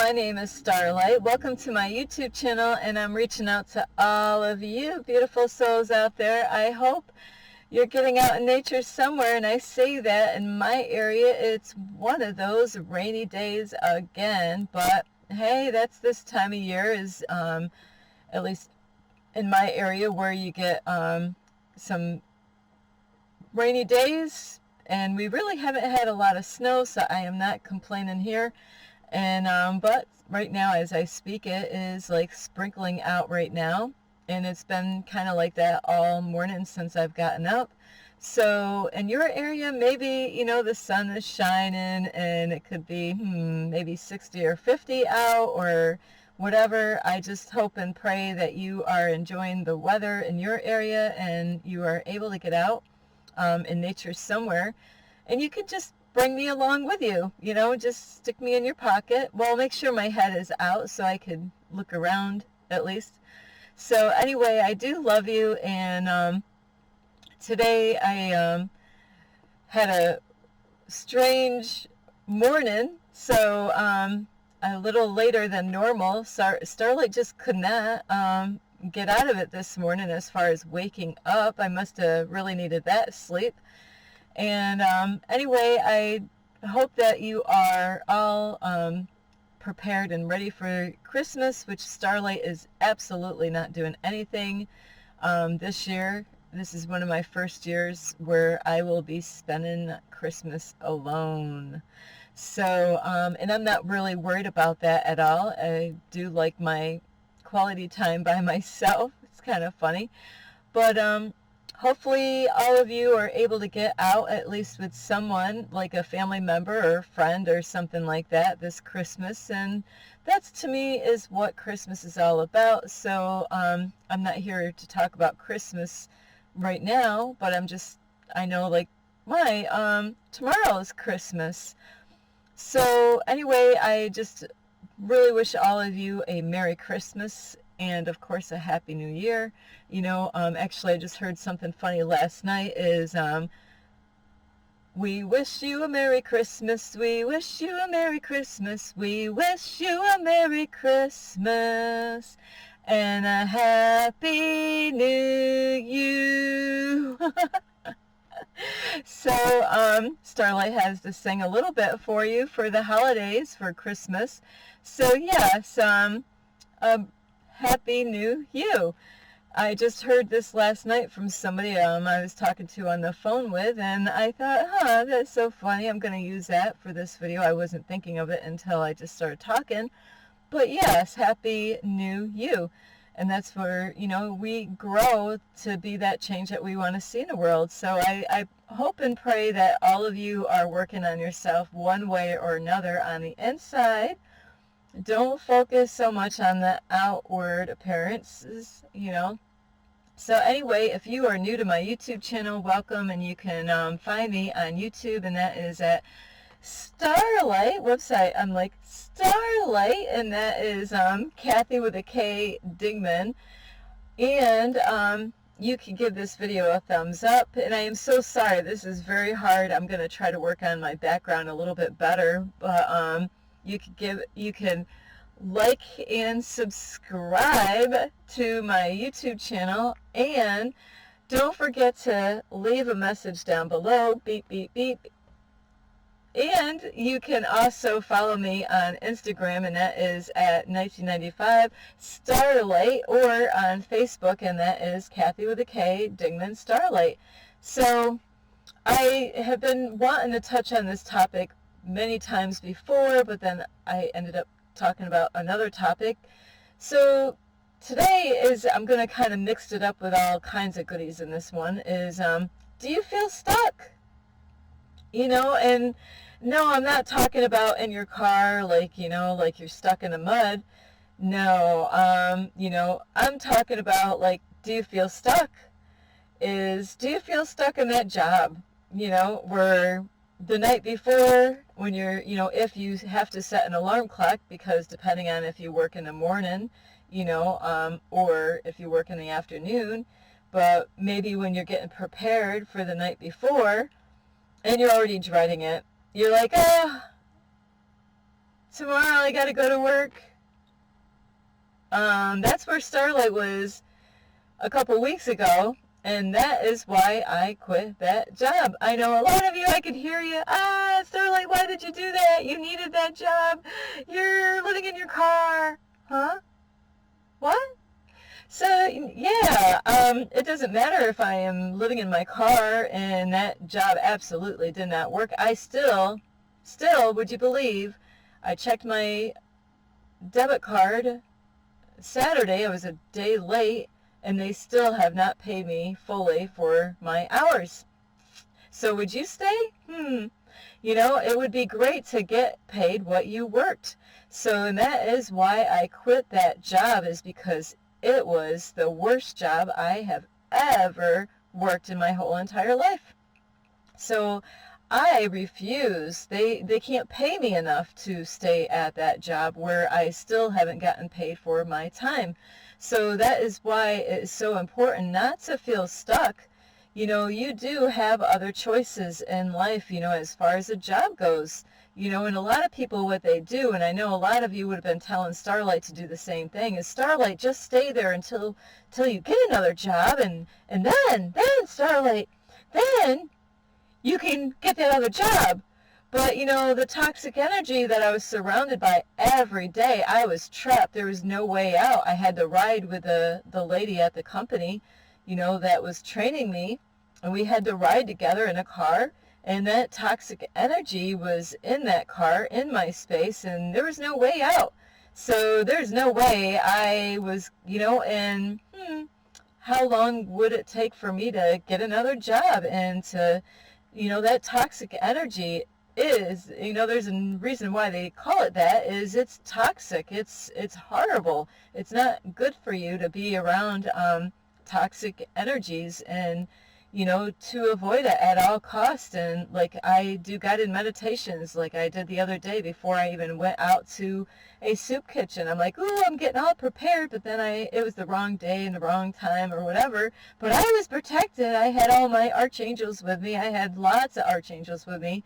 my name is Starlight. Welcome to my YouTube channel, and I'm reaching out to all of you beautiful souls out there. I hope you're getting out in nature somewhere, and I say that in my area it's one of those rainy days again, but hey, that's this time of year is at least in my area where you get some rainy days, and we really haven't had a lot of snow, so I am not complaining here. And but right now as I speak, it is like sprinkling out right now, and it's been kind of like that all morning since I've gotten up. So in your area, maybe the sun is shining and it could be maybe 60 or 50 out or whatever. I just hope and pray that you are enjoying the weather in your area and you are able to get out in nature somewhere, and you could just bring me along with you, just stick me in your pocket. Well, make sure my head is out so I could look around at least. So anyway, I do love you, and today I had a strange morning, so a little later than normal. Starlight just could not get out of it this morning as far as waking up. I must have really needed that sleep. And anyway, I hope that you are all prepared and ready for Christmas, which Starlight is absolutely not doing anything this year. This is one of my first years where I will be spending Christmas alone. So, and I'm not really worried about that at all. I do like my quality time by myself. It's kind of funny. But hopefully all of you are able to get out at least with someone, like a family member or friend or something like that this Christmas. And that's, to me, is what Christmas is all about. So I'm not here to talk about Christmas right now, but I know, like, tomorrow is Christmas. So anyway, I just really wish all of you a Merry Christmas and of course a Happy New Year. Actually, I just heard something funny last night is we wish you a Merry Christmas, we wish you a Merry Christmas, we wish you a Merry Christmas and a Happy New You. So Starlight has to sing a little bit for you for the holidays, for Christmas. So yes, Happy New You. I just heard this last night from somebody I was talking to on the phone with, and I thought, that's so funny. I'm going to use that for this video. I wasn't thinking of it until I just started talking. But yes, Happy New You. And that's where, we grow to be that change that we want to see in the world. So I hope and pray that all of you are working on yourself one way or another on the inside. Don't focus so much on the outward appearances, So anyway, if you are new to my YouTube channel, welcome, and you can find me on YouTube, and that is at Starlight website. I'm like Starlight, and that is Kathy with a K Dingman. And you can give this video a thumbs up. And I am so sorry, this is very hard. I'm going to try to work on my background a little bit better, but you can like and subscribe to my YouTube channel, and don't forget to leave a message down below. Beep beep beep. And you can also follow me on Instagram, and that is at 1995 Starlight, or on Facebook, and that is Kathy with a K Dingman Starlight. So I have been wanting to touch on this topic many times before, but then I ended up talking about another topic. So today I'm going to kind of mix it up with all kinds of goodies in this one, is do you feel stuck? And no, I'm not talking about in your car, like, like you're stuck in the mud. No, I'm talking about, like, do you feel stuck? Do you feel stuck in that job, where the night before, when you're, if you have to set an alarm clock, because depending on if you work in the morning, or if you work in the afternoon, but maybe when you're getting prepared for the night before, and you're already dreading it, you're like, tomorrow I got to go to work. That's where Starlight was a couple weeks ago, and that is why I quit that job. I know a lot of you, I could hear you. Starlight, why did you do that? You needed that job. You're living in your car. Huh? What? So, yeah, it doesn't matter if I am living in my car and that job absolutely did not work. I still, would you believe, I checked my debit card Saturday. I was a day late, and they still have not paid me fully for my hours. So would you stay? You know, it would be great to get paid what you worked. So, and that is why I quit that job, is because it was the worst job I have ever worked in my whole entire life. So I refuse. They can't pay me enough to stay at that job where I still haven't gotten paid for my time. So that is why it is so important not to feel stuck. You know, you do have other choices in life, you know, as far as a job goes. You know, and a lot of people, what they do, and I know a lot of you would have been telling Starlight to do the same thing, is Starlight, just stay there until you get another job, and then Starlight, then you can get that other job. But, you know, the toxic energy that I was surrounded by every day, I was trapped. There was no way out. I had to ride with the lady at the company, you know, that was training me, and we had to ride together in a car, and that toxic energy was in that car, in my space, and there was no way out. So there's no way I was, you know, and how long would it take for me to get another job and to, you know, that toxic energy is, you know, there's a reason why they call it that, is it's toxic. It's horrible. It's not good for you to be around toxic energies, and, you know, to avoid it at all costs. And like, I do guided meditations like I did the other day before I even went out to a soup kitchen. I'm like, ooh, I'm getting all prepared, but then it was the wrong day and the wrong time or whatever. But I was protected. I had all my archangels with me. I had lots of archangels with me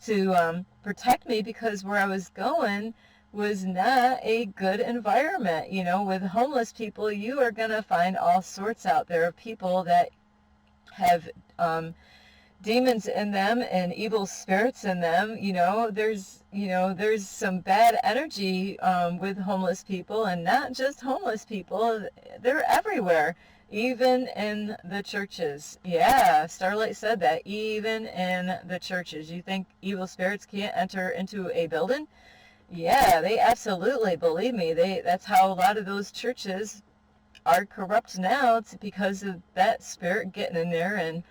to protect me, because where I was going was not a good environment. You know, with homeless people, you are going to find all sorts out there of people that have demons in them and evil spirits in them. You know, there's some bad energy with homeless people, and not just homeless people. They're everywhere, even in the churches. Yeah, Starlight said that, even in the churches. You think evil spirits can't enter into a building? Yeah, they absolutely, believe me. That's how a lot of those churches are corrupt now. It's because of that spirit getting in there. And,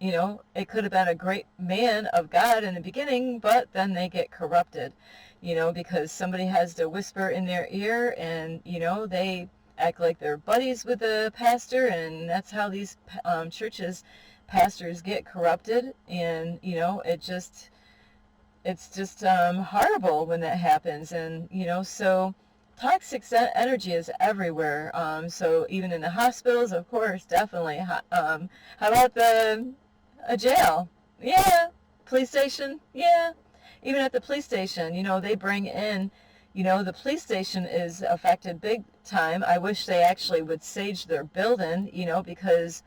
you know, it could have been a great man of God in the beginning, but then they get corrupted, you know, because somebody has to whisper in their ear, and, you know, they act like they're buddies with the pastor, and that's how these pastors get corrupted. And, you know, it's just horrible when that happens. And, you know, so toxic energy is everywhere. So even in the hospitals, of course, definitely. How about a jail? Yeah. Police station? Yeah. Even at the police station, you know, they bring in, you know, the police station is affected big time. I wish they actually would sage their building, you know, because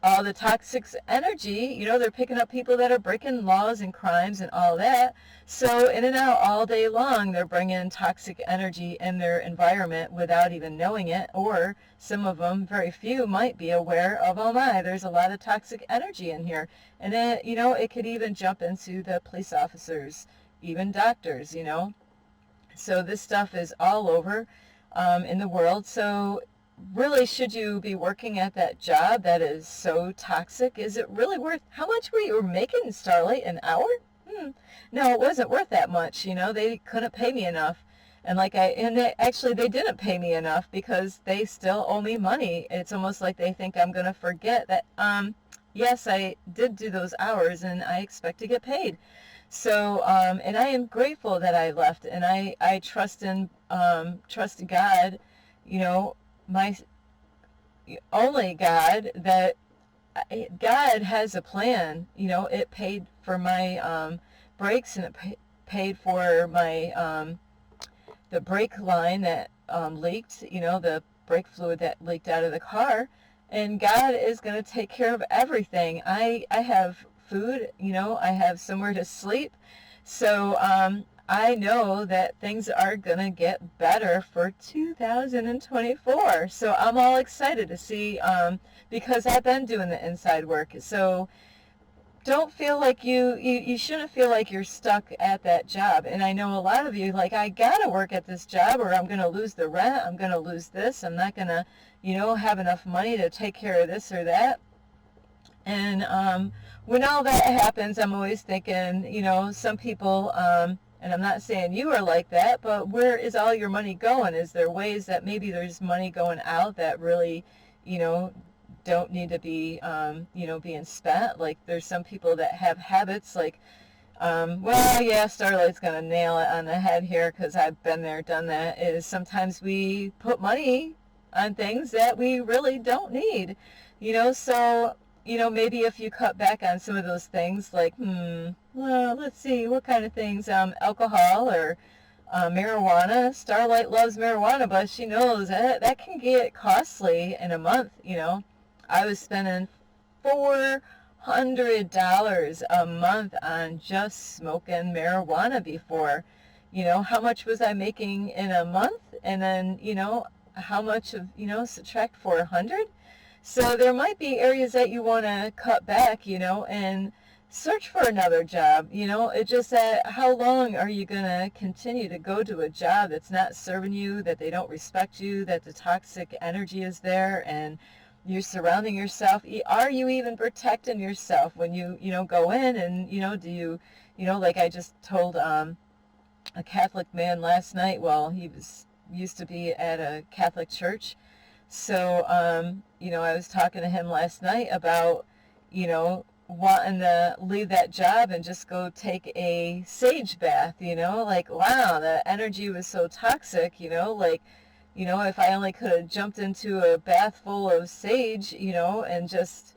all the toxic energy, you know, they're picking up people that are breaking laws and crimes and all that. So in and out all day long, they're bringing toxic energy in their environment without even knowing it. Or some of them, very few, might be aware of, oh my, there's a lot of toxic energy in here. And then, you know, it could even jump into the police officers, even doctors, you know. So this stuff is all over in the world. So really, should you be working at that job that is so toxic? Is it really worth, how much were you making, Starlight, an hour? No, it wasn't worth that much. You know, they couldn't pay me enough. And actually they didn't pay me enough, because they still owe me money. It's almost like they think I'm going to forget that, yes, I did do those hours and I expect to get paid. So, and I am grateful that I left, and I trust God, you know, my only God, that God has a plan. You know, it paid for my breaks, and it paid for my the brake line that leaked, the brake fluid that leaked out of the car. And God is going to take care of everything. I have food, I have somewhere to sleep. So I know that things are going to get better for 2024. So I'm all excited to see, because I've been doing the inside work. So don't feel like you shouldn't feel like you're stuck at that job. And I know a lot of you, like, I gotta work at this job or I'm gonna lose the rent, I'm gonna lose this, I'm not gonna, have enough money to take care of this or that. And when all that happens, I'm always thinking, some people, and I'm not saying you are like that, but where is all your money going? Is there ways that maybe there's money going out that really, don't need to be, being spent? Like, there's some people that have habits like, well, yeah, Starlight's going to nail it on the head here because I've been there, done that, is sometimes we put money on things that we really don't need, so, maybe if you cut back on some of those things, like, well, let's see, what kind of things, alcohol or marijuana. Starlight loves marijuana, but she knows that can get costly in a month, I was spending $400 a month on just smoking marijuana before. How much was I making in a month? And then, how much of, subtract 400? So there might be areas that you want to cut back, and search for another job. It's just that how long are you going to continue to go to a job that's not serving you, that they don't respect you, that the toxic energy is there, and you're surrounding yourself? Are you even protecting yourself when you go in? And do you like I just told a Catholic man last night. Well, he used to be at a Catholic church, so I was talking to him last night about wanting to leave that job and just go take a sage bath. Like, wow, the energy was so toxic. If I only could have jumped into a bath full of sage, and just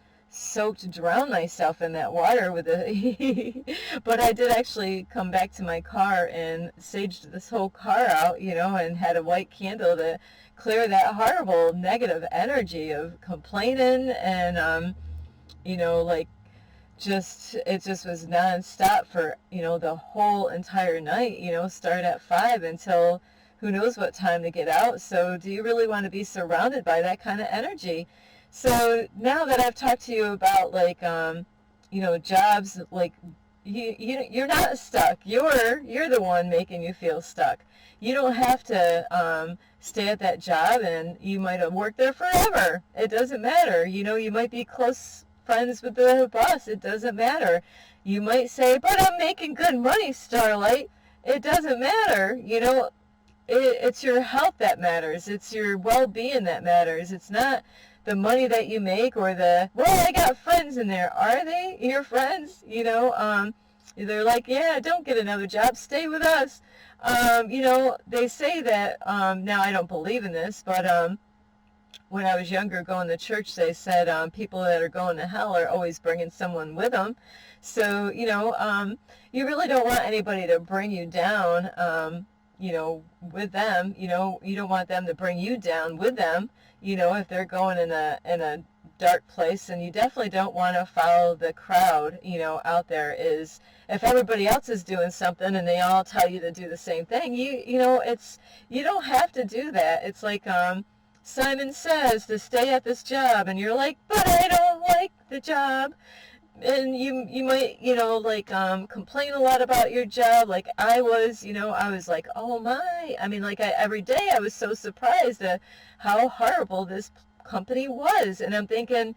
drowned myself in that water with it. But I did actually come back to my car and saged this whole car out, and had a white candle to clear that horrible negative energy of complaining and, like, it just was nonstop for, the whole entire night, start at 5 until who knows what time to get out. So do you really want to be surrounded by that kind of energy? So now that I've talked to you about, like, jobs, like, you're not stuck. You're the one making you feel stuck. You don't have to stay at that job, and you might have worked there forever. It doesn't matter. You might be close friends with the boss. It doesn't matter. You might say, but I'm making good money, Starlight. It doesn't matter. It's your health that matters. It's your well-being that matters. It's not the money that you make or well, I got friends in there. Are they your friends? They're like, yeah, don't get another job. Stay with us. They say that, now I don't believe in this, but when I was younger going to church, they said people that are going to hell are always bringing someone with them. So, you really don't want anybody to bring you down, with them. You don't want them to bring you down with them, if they're going in a dark place. And you definitely don't want to follow the crowd, out there. Is if everybody else is doing something and they all tell you to do the same thing, you don't have to do that. It's like, Simon Says to stay at this job, and you're like, but I don't like the job. And you might, complain a lot about your job, like I was, I was like, oh my, I mean, like, every day I was so surprised at how horrible this company was. And I'm thinking,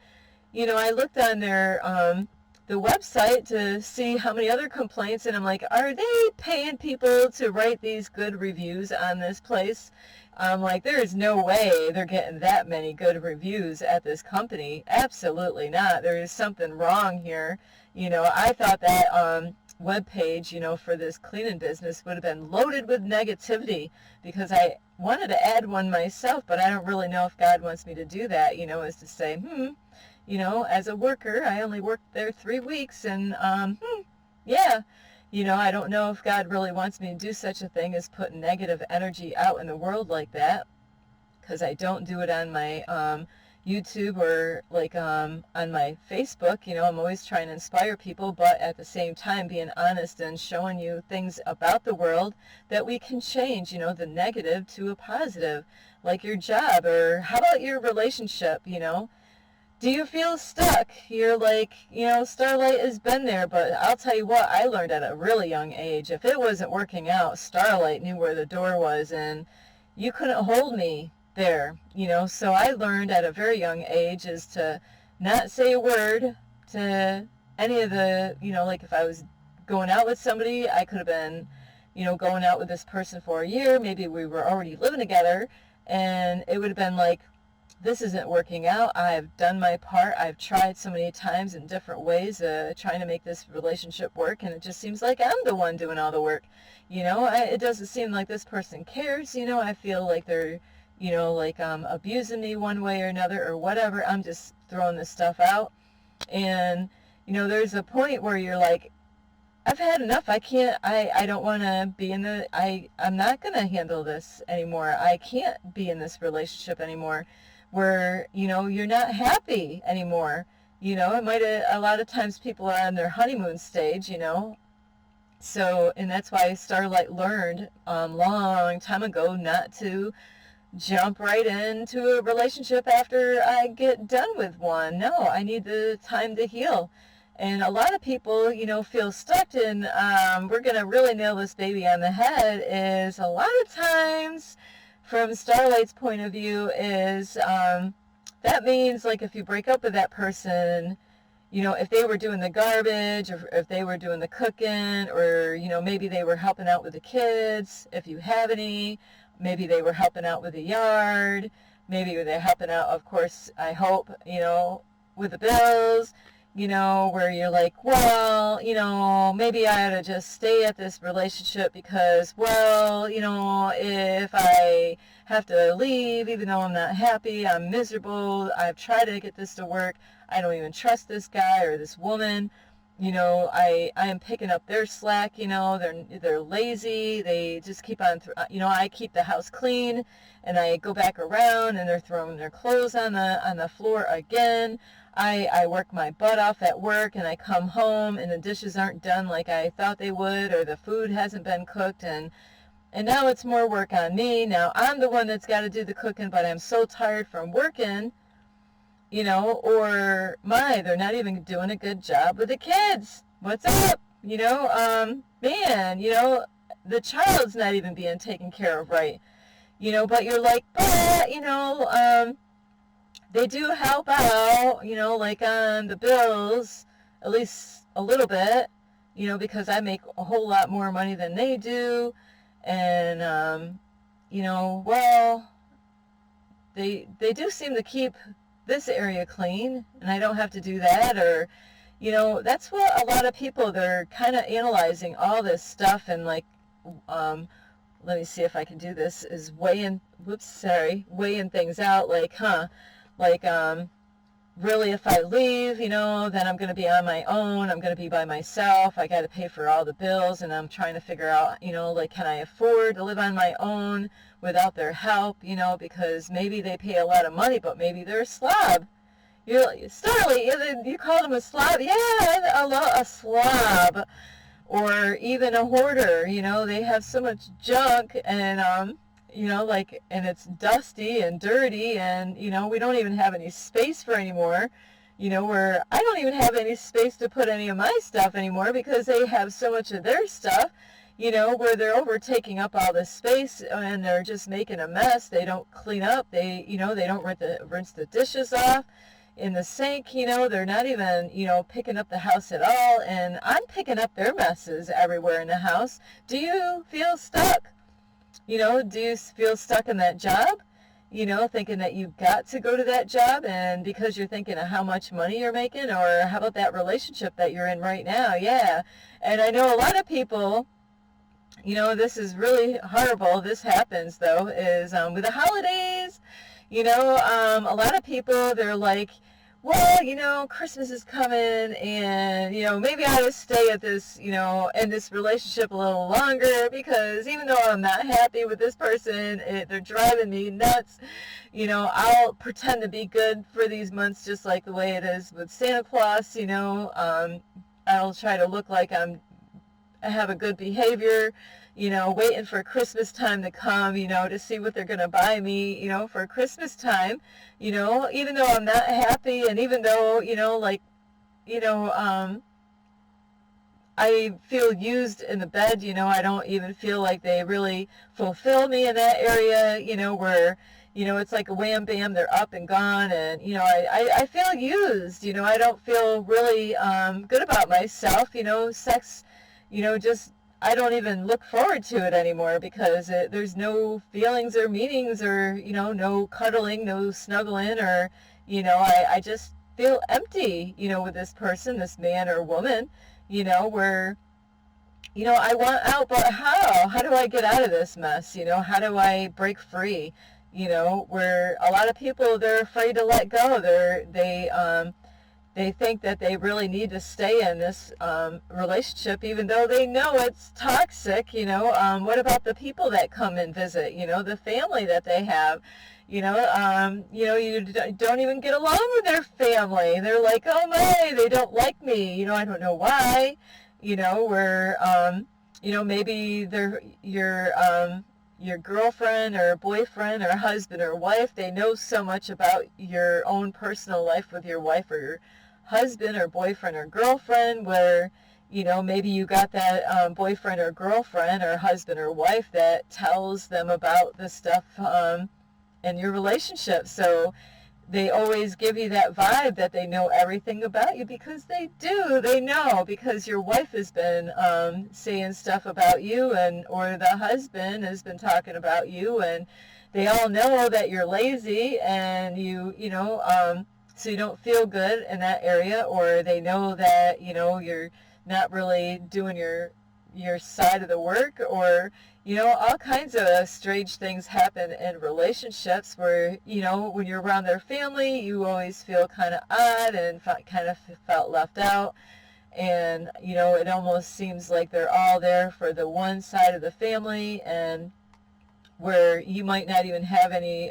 I looked on their, the website to see how many other complaints, and I'm like, are they paying people to write these good reviews on this place? I'm like, there is no way they're getting that many good reviews at this company. Absolutely not. There is something wrong here. I thought that web page, for this cleaning business would have been loaded with negativity, because I wanted to add one myself, but I don't really know if God wants me to do that, is to say, as a worker, I only worked there 3 weeks, and yeah, You know, I don't know if God really wants me to do such a thing as put negative energy out in the world like that, because I don't do it on my YouTube or like on my Facebook. You know, I'm always trying to inspire people, but at the same time being honest and showing you things about the world that we can change, you know, the negative to a positive, like your job, or how about your relationship, you know? Do you feel stuck? You're like, you know, Starlight has been there, but I'll tell you what, I learned at a really young age. If it wasn't working out, Starlight knew where the door was, and you couldn't hold me there, you know. So I learned at a very young age is to not say a word to any of the, you know, like if I was going out with somebody, I could have been, you know, going out with this person for a year. Maybe we were already living together, and it would have been like, this isn't working out. I've done my part. I've tried so many times in different ways trying to make this relationship work, and it just seems like I'm the one doing all the work. You know, it doesn't seem like this person cares. You know, I feel like they're, you know, like abusing me one way or another or whatever. I'm just throwing this stuff out. And, you know, there's a point where you're like, I've had enough. I don't want to be in I'm not going to handle this anymore. I can't be in this relationship anymore where, you know, you're not happy anymore. You know, a lot of times people are on their honeymoon stage, you know. So, and that's why Starlight learned long time ago not to jump right into a relationship after I get done with one. No, I need the time to heal. And a lot of people, you know, feel stuck, and we're going to really nail this baby on the head, is a lot of times from Starlight's point of view is that means like if you break up with that person, you know, if they were doing the garbage or if they were doing the cooking, or, you know, maybe they were helping out with the kids, if you have any, maybe they were helping out with the yard, maybe they're helping out, of course, I hope, you know, with the bills, you know, where you're like, well, you know, maybe I ought to just stay at this relationship because, well, you know, if I have to leave, even though I'm not happy, I'm miserable, I've tried to get this to work, I don't even trust this guy or this woman, you know, I am picking up their slack, you know, they're lazy, they just keep on, you know, I keep the house clean, and I go back around, and they're throwing their clothes on the floor again. I work my butt off at work, and I come home, and the dishes aren't done like I thought they would, or the food hasn't been cooked, and now it's more work on me. Now I'm the one that's got to do the cooking, but I'm so tired from working, you know, or they're not even doing a good job with the kids. What's up? You know, man, you know, the child's not even being taken care of right, you know, but you're like, but, you know, they do help out, you know, like on the bills, at least a little bit, you know, because I make a whole lot more money than they do. And, you know, well, they do seem to keep this area clean, and I don't have to do that. Or, you know, that's what a lot of people, they're kind of analyzing all this stuff, and like, let me see if I can do this, is weighing things out, like, like, really, if I leave, you know, then I'm going to be on my own, I'm going to be by myself, I got to pay for all the bills, and I'm trying to figure out, you know, like, can I afford to live on my own without their help, you know, because maybe they pay a lot of money, but maybe they're a slob. You're like, Starly, you call them a slob? Yeah, a slob. Or even a hoarder, you know, they have so much junk, and, you know, like, and it's dusty and dirty, and, you know, we don't even have any space for anymore, you know, where I don't even have any space to put any of my stuff anymore because they have so much of their stuff, you know, where they're overtaking up all this space, and they're just making a mess. They don't clean up, you know, they don't rinse the dishes off in the sink, you know, they're not even, you know, picking up the house at all, and I'm picking up their messes everywhere in the house. Do you feel stuck? You know, do you feel stuck in that job? You know, thinking that you've got to go to that job, and because you're thinking of how much money you're making, or how about that relationship that you're in right now? Yeah. And I know a lot of people, you know, this is really horrible. This happens, though, is with the holidays, you know, a lot of people, they're like, well, Christmas is coming and, maybe I ought to stay at this, in this relationship a little longer because even though I'm not happy with this person, they're driving me nuts. I'll pretend to be good for these months just like the way it is with Santa Claus, I'll try to look like I have a good behavior, waiting for Christmas time to come, to see what they're going to buy me, for Christmas time, even though I'm not happy and even though, you know, um, I feel used in the bed, I don't even feel like they really fulfill me in that area, where, it's like a wham bam, they're up and gone and, I feel used, I don't feel really good about myself, sex, just, I don't even look forward to it anymore because there's no feelings or meanings or, no cuddling, no snuggling or, I just feel empty, with this person, this man or woman, where, I want out, but how? How do I get out of this mess? How do I break free? Where a lot of people, they're afraid to let go. They think that they really need to stay in this relationship, even though they know it's toxic. What about the people that come and visit? The family that they have. You don't even get along with their family. They're like, oh my, they don't like me. I don't know why. Where maybe they're your girlfriend or boyfriend or husband or wife, they know so much about your own personal life with your wife or your husband or boyfriend or girlfriend where, maybe you got that boyfriend or girlfriend or husband or wife that tells them about the stuff in your relationship. So they always give you that vibe that they know everything about you because they do. They know because your wife has been saying stuff about you and or the husband has been talking about you and they all know that you're lazy and so you don't feel good in that area or they know that, you're not really doing your side of the work or all kinds of strange things happen in relationships where, when you're around their family, you always feel kind of odd and kind of felt left out. And, it almost seems like they're all there for the one side of the family and where you might not even have any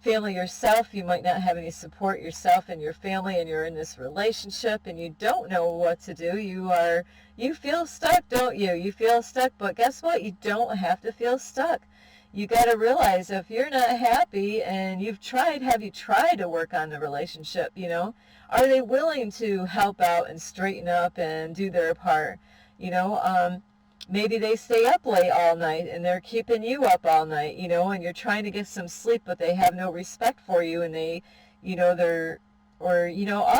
family yourself, you might not have any support yourself and your family and you're in this relationship and you don't know what to do. You feel stuck, don't you? You feel stuck, but guess what? You don't have to feel stuck. You got to realize if you're not happy and have you tried to work on the relationship, Are they willing to help out and straighten up and do their part? Maybe they stay up late all night and they're keeping you up all night, and you're trying to get some sleep, but they have no respect for you and all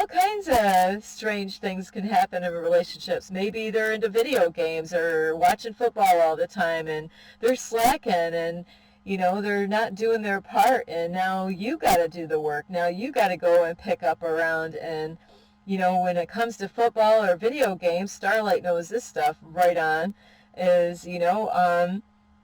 kinds of strange things can happen in relationships. Maybe they're into video games or watching football all the time and they're slacking and, they're not doing their part and now you got to do the work. Now you got to go and pick up around and, when it comes to football or video games, Starlight knows this stuff right on.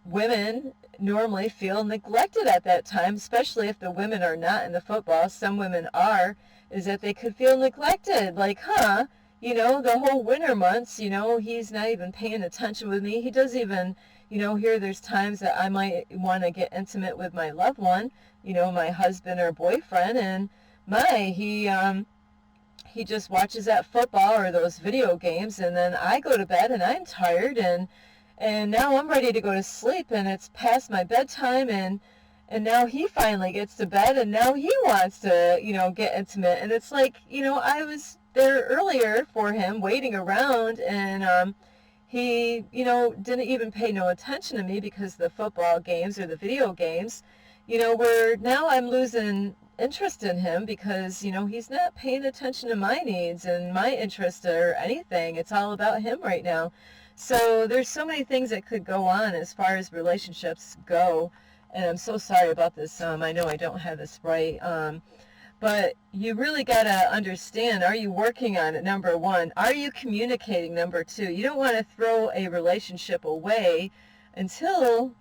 Women normally feel neglected at that time, especially if the women are not in the football. Some women are, is that they could feel neglected. Like, the whole winter months, he's not even paying attention with me. He doesn't even, here there's times that I might want to get intimate with my loved one, my husband or boyfriend, and he just watches that football or those video games and then I go to bed and I'm tired and now I'm ready to go to sleep and it's past my bedtime and now he finally gets to bed and now he wants to, get intimate and it's like, I was there earlier for him waiting around and he, didn't even pay no attention to me because the football games or the video games, where now I'm losing interest in him because, he's not paying attention to my needs and my interest or anything. It's all about him right now. So there's so many things that could go on as far as relationships go. And I'm so sorry about this. I know I don't have this right. But you really got to understand, are you working on it, number one? Are you communicating, number two? You don't want to throw a relationship away until,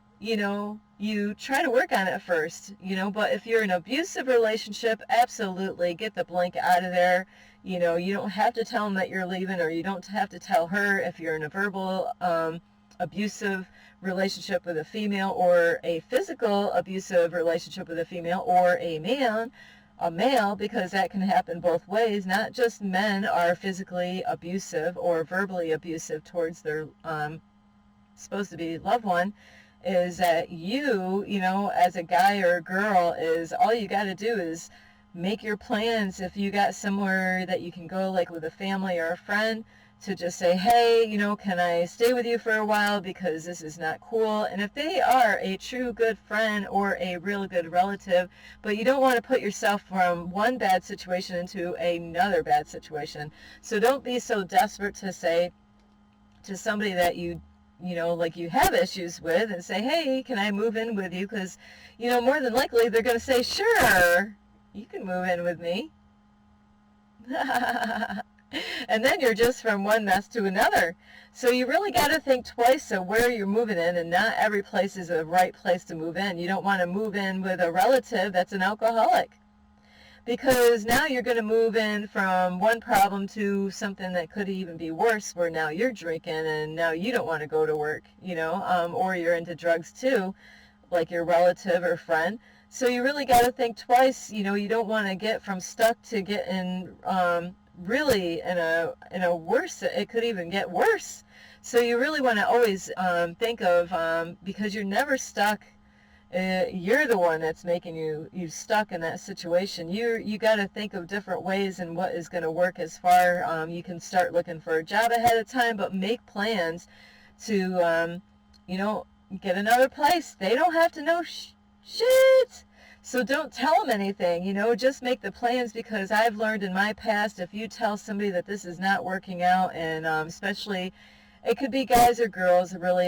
you try to work on it first, but if you're in an abusive relationship, absolutely get the blank out of there. You don't have to tell them that you're leaving, or you don't have to tell her if you're in a verbal abusive relationship with a female, or a physical abusive relationship with a female or a male, because that can happen both ways. Not just men are physically abusive or verbally abusive towards their supposed to be loved one. Is that as a guy or a girl, is all you got to do is make your plans. If you got somewhere that you can go, like with a family or a friend, to just say, hey, can I stay with you for a while because this is not cool. And if they are a true good friend or a real good relative, but you don't want to put yourself from one bad situation into another bad situation. So don't be so desperate to say to somebody that like you have issues with, and say, hey, can I move in with you? Because, more than likely they're going to say, sure, you can move in with me. And then you're just from one mess to another. So you really got to think twice of where you're moving in, and not every place is a right place to move in. You don't want to move in with a relative that's an alcoholic, because now you're going to move in from one problem to something that could even be worse, where now you're drinking and now you don't want to go to work, or you're into drugs too, like your relative or friend. So you really got to think twice. You don't want to get from stuck to getting really in a worse, it could even get worse. So you really want to always think of, because you're never stuck. You're the one that's making you stuck in that situation. You got to think of different ways and what is going to work. As far you can start looking for a job ahead of time, but make plans to get another place. They don't have to know shit. So don't tell them anything. Just make the plans, because I've learned in my past, if you tell somebody that this is not working out, and especially it could be guys or girls, really,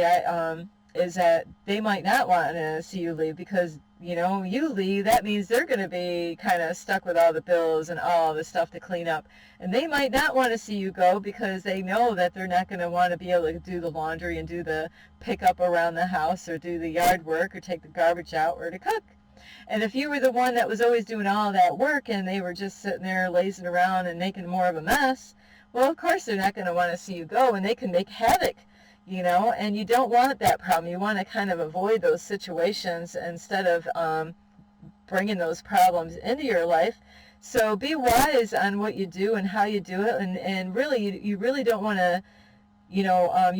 is that they might not want to see you leave, because you leave, that means they're going to be kind of stuck with all the bills and all the stuff to clean up, and they might not want to see you go, because they know that they're not going to want to be able to do the laundry and do the pickup around the house, or do the yard work, or take the garbage out, or to cook. And if you were the one that was always doing all that work, and they were just sitting there lazing around and making more of a mess, well, of course they're not going to want to see you go, and they can make havoc. And you don't want that problem. You want to kind of avoid those situations instead of bringing those problems into your life. So be wise on what you do and how you do it, and really, you really don't want to, you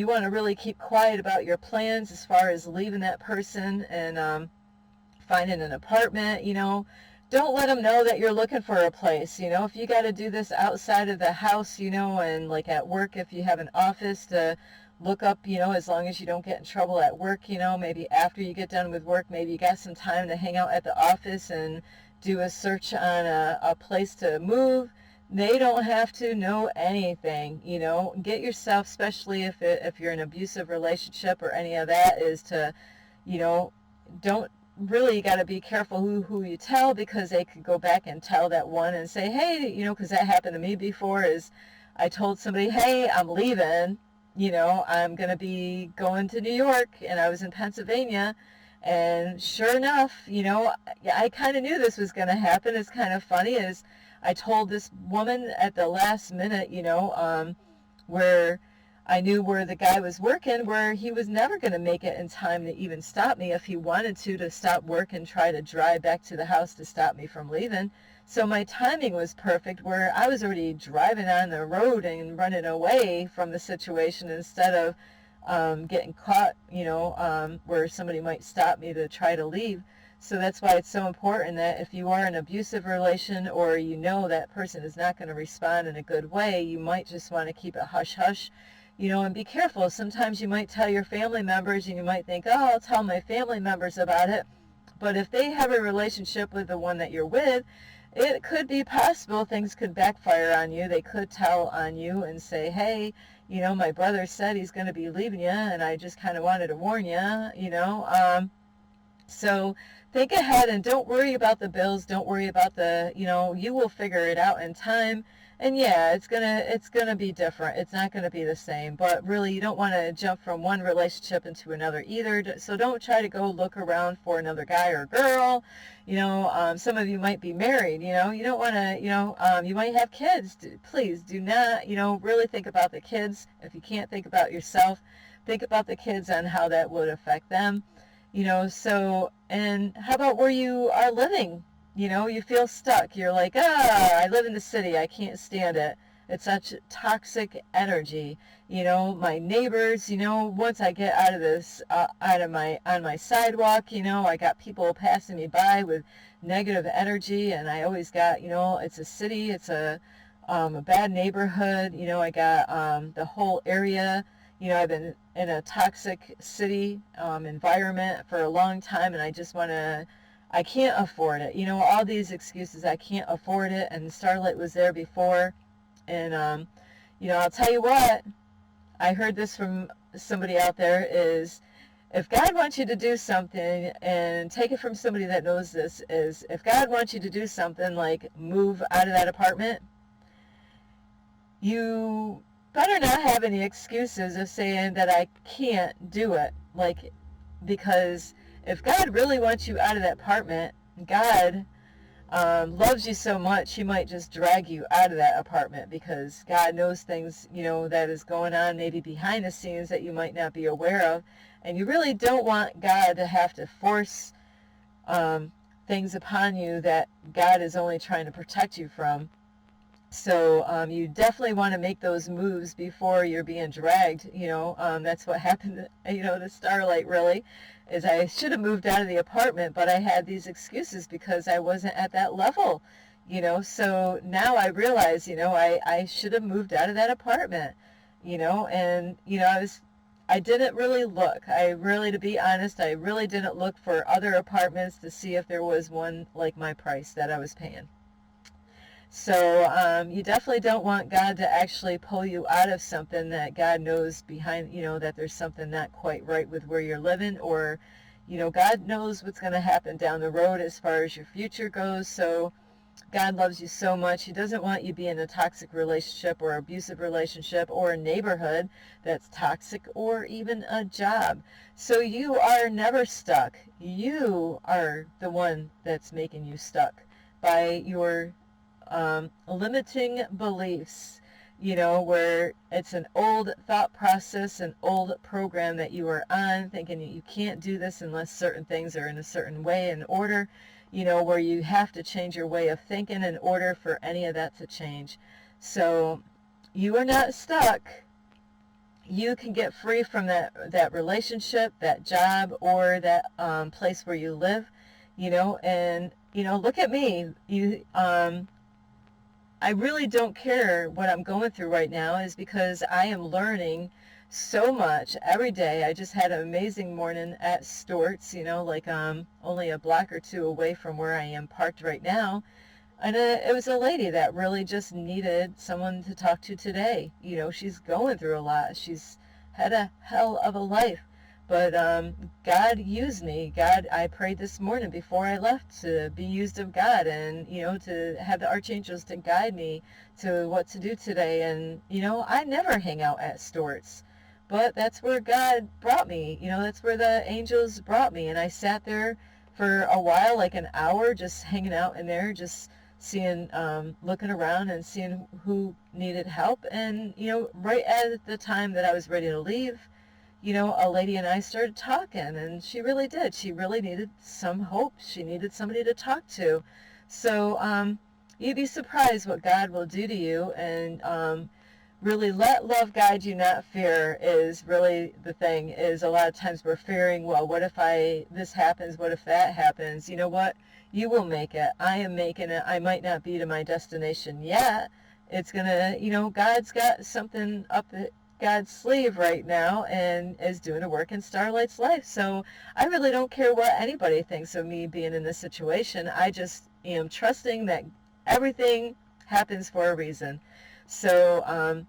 want to really keep quiet about your plans as far as leaving that person and finding an apartment. Don't let them know that you're looking for a place. If you got to do this outside of the house, and like at work, if you have an office, to look up, as long as you don't get in trouble at work, maybe after you get done with work, maybe you got some time to hang out at the office and do a search on a place to move. They don't have to know anything. Get yourself, especially if you're in an abusive relationship or any of that, is to, don't really, you got to be careful who you tell, because they could go back and tell that one and say, hey, because that happened to me before. Is I told somebody, hey, I'm leaving, I'm going to be going to New York, and I was in Pennsylvania, and sure enough, I kind of knew this was going to happen. It's kind of funny, is I told this woman at the last minute, where I knew where the guy was working, where he was never going to make it in time to even stop me if he wanted to stop work and try to drive back to the house to stop me from leaving. So my timing was perfect, where I was already driving on the road and running away from the situation, instead of getting caught, where somebody might stop me to try to leave. So that's why it's so important that if you are in an abusive relation, or that person is not going to respond in a good way, you might just want to keep it hush-hush, and be careful. Sometimes you might tell your family members, and you might think, oh, I'll tell my family members about it. But if they have a relationship with the one that you're with, it could be possible things could backfire on you. They could tell on you and say, hey, my brother said he's going to be leaving you, and I just kind of wanted to warn you, So think ahead, and don't worry about the bills. Don't worry about you will figure it out in time. And yeah, it's gonna be different. It's not gonna be the same. But really, you don't want to jump from one relationship into another either. So don't try to go look around for another guy or girl. Some of you might be married. You don't want to. You might have kids. Please do not. Really think about the kids. If you can't think about yourself, think about the kids and how that would affect them. And how about where you are living? You feel stuck. You're like, I live in the city. I can't stand it. It's such toxic energy. My neighbors, once I get out of on my sidewalk, I got people passing me by with negative energy, and I always got, it's a city, it's a bad neighborhood. I got the whole area. I've been in a toxic city environment for a long time, and I can't afford it. All these excuses, I can't afford it, and Starlight was there before. And, I'll tell you what, I heard this from somebody out there is, if God wants you to do something, and take it from somebody that knows this, is if God wants you to do something like move out of that apartment, you better not have any excuses of saying that I can't do it. Because if God really wants you out of that apartment, God loves you so much, he might just drag you out of that apartment, because God knows things, that is going on maybe behind the scenes that you might not be aware of. And you really don't want God to have to force things upon you that God is only trying to protect you from. So you definitely want to make those moves before you're being dragged. That's what happened, to Starlight, really, is I should have moved out of the apartment, but I had these excuses because I wasn't at that level. So now I realize, I should have moved out of that apartment. And I didn't really look. To be honest, I really didn't look for other apartments to see if there was one like my price that I was paying. So you definitely don't want God to actually pull you out of something that God knows behind, that there's something not quite right with where you're living, or, God knows what's going to happen down the road as far as your future goes. So God loves you so much. He doesn't want you to be in a toxic relationship or abusive relationship or a neighborhood that's toxic, or even a job. So you are never stuck. You are the one that's making you stuck by your limiting beliefs, where it's an old thought process, an old program that you are on, thinking that you can't do this unless certain things are in a certain way and order, where you have to change your way of thinking in order for any of that to change. So you are not stuck. You can get free from that relationship, that job, or that place where you live, and, look at me. I really don't care what I'm going through right now, is because I am learning so much every day. I just had an amazing morning at Stewart's, only a block or two away from where I am parked right now. And it was a lady that really just needed someone to talk to today. She's going through a lot. She's had a hell of a life. But God used me. I prayed this morning before I left to be used of God, and, to have the archangels to guide me to what to do today. And, I never hang out at Stewart's, but that's where God brought me. That's where the angels brought me. And I sat there for a while, like an hour, just hanging out in there, just seeing, looking around and seeing who needed help. And, right at the time that I was ready to leave, a lady and I started talking, and she really did. She really needed some hope. She needed somebody to talk to. So you'd be surprised what God will do to you. And really let love guide you, not fear, is really the thing. Is a lot of times we're fearing, well, what if this happens? What if that happens? You know what? You will make it. I am making it. I might not be to my destination yet. It's going to, God's got something up God's sleeve right now, and is doing a work in Starlight's life. So I really don't care what anybody thinks of me being in this situation. I just am trusting that everything happens for a reason. So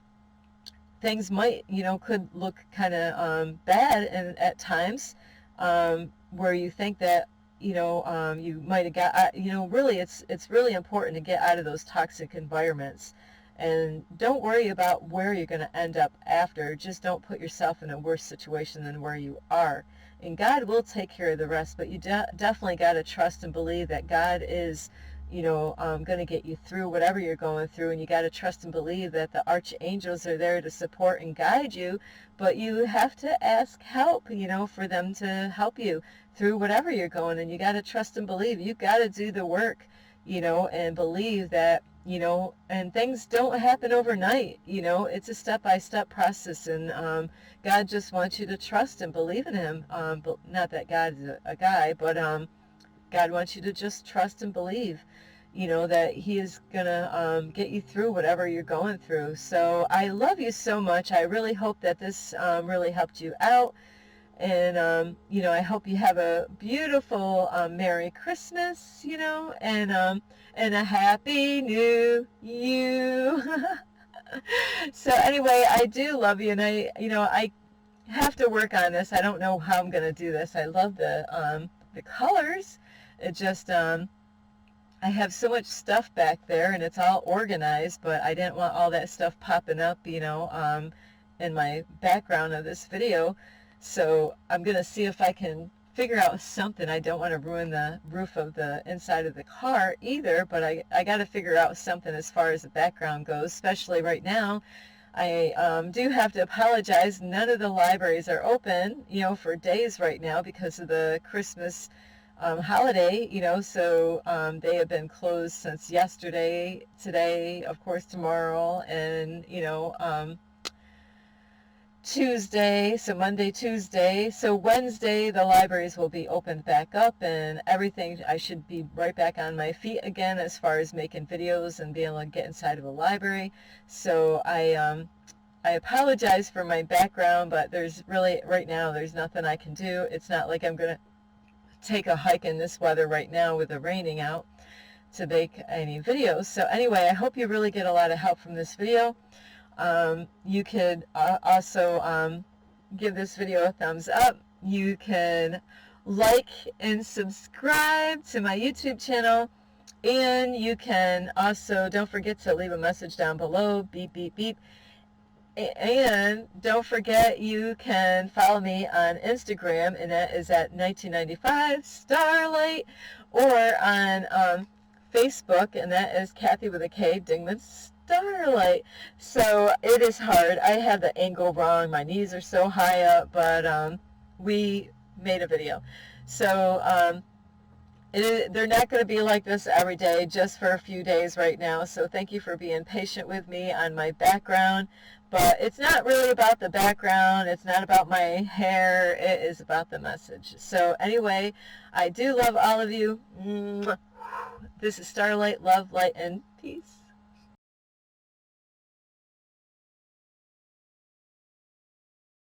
things might, could look kind of bad and at times, where you think that, you might have got, really it's really important to get out of those toxic environments. And don't worry about where you're going to end up after. Just don't put yourself in a worse situation than where you are. And God will take care of the rest, but you definitely got to trust and believe that God is, going to get you through whatever you're going through. And you got to trust and believe that the archangels are there to support and guide you. But you have to ask help, for them to help you through whatever you're going. And you got to trust and believe. You got to do the work, and believe that, and things don't happen overnight. It's a step-by-step process. And God just wants you to trust and believe in him. But not that God is a guy, but God wants you to just trust and believe, that he is going to get you through whatever you're going through. So I love you so much. I really hope that this really helped you out. And, I hope you have a beautiful Merry Christmas, and a Happy New You. So anyway, I do love you, and I have to work on this. I don't know how I'm going to do this. I love the colors. It just, I have so much stuff back there, and it's all organized, but I didn't want all that stuff popping up, in my background of this video. So I'm going to see if I can figure out something. I don't want to ruin the roof of the inside of the car either, but I got to figure out something as far as the background goes, especially right now. I do have to apologize. None of the libraries are open, for days right now because of the Christmas holiday, so they have been closed since yesterday, today, of course, tomorrow, and, Tuesday, so Monday, Tuesday. So Wednesday, the libraries will be opened back up and everything. I should be right back on my feet again as far as making videos and being able to get inside of a library. So I apologize for my background, but there's really, right now, there's nothing I can do. It's not like I'm going to take a hike in this weather right now with the raining out to make any videos. So anyway, I hope you really get a lot of help from this video. You could also give this video a thumbs up. You can like and subscribe to my YouTube channel, and you can also, don't forget to leave a message down below, beep, beep, beep. And don't forget, you can follow me on Instagram, and that is at 1995 Starlight, or on Facebook, and that is Kathy with a K, Dingman Starlight. So it is hard. I have the angle wrong. My knees are so high up, but we made a video. So they're not going to be like this every day, just for a few days right now. So thank you for being patient with me on my background. But it's not really about the background. It's not about my hair. It is about the message. So anyway, I do love all of you. This is Starlight, love, light, and peace.